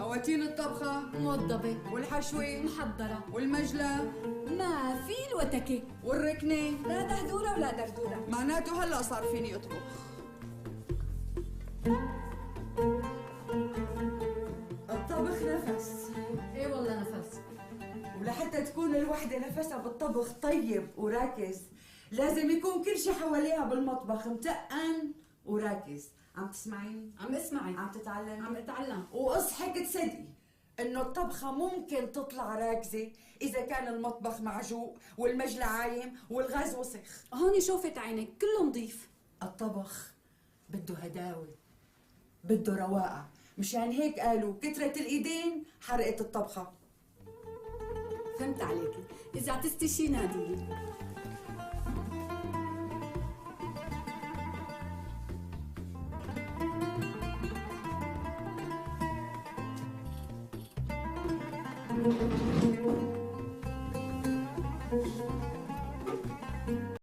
خواتين الطبخة موضبة والحشوة محضرة والمجلة ما في الوتكة والركنة. لا دهدورة ولا دردورة. معناته هلا صار فيني اطبخ. الطبخ نفس، ايه والله نفس. ولحتى تكون الوحدة نفسها بالطبخ طيب وراكز لازم يكون كل شي حواليها بالمطبخ متقن وراكز. عم تسمعيني؟ عم اسمعي، عم تتعلمي؟ عم اتعلم. واصحك تصدقي انه الطبخة ممكن تطلع راكزة اذا كان المطبخ معجوق والمجلى عايم والغاز وسخ. هون شوفت عينك كله نظيف. الطبخ بده هداوة، بده رواقة، مشان هيك قالوا كترة الايدين حرقت الطبخة. فهمت عليكي، اذا عتستي شي ناديلي.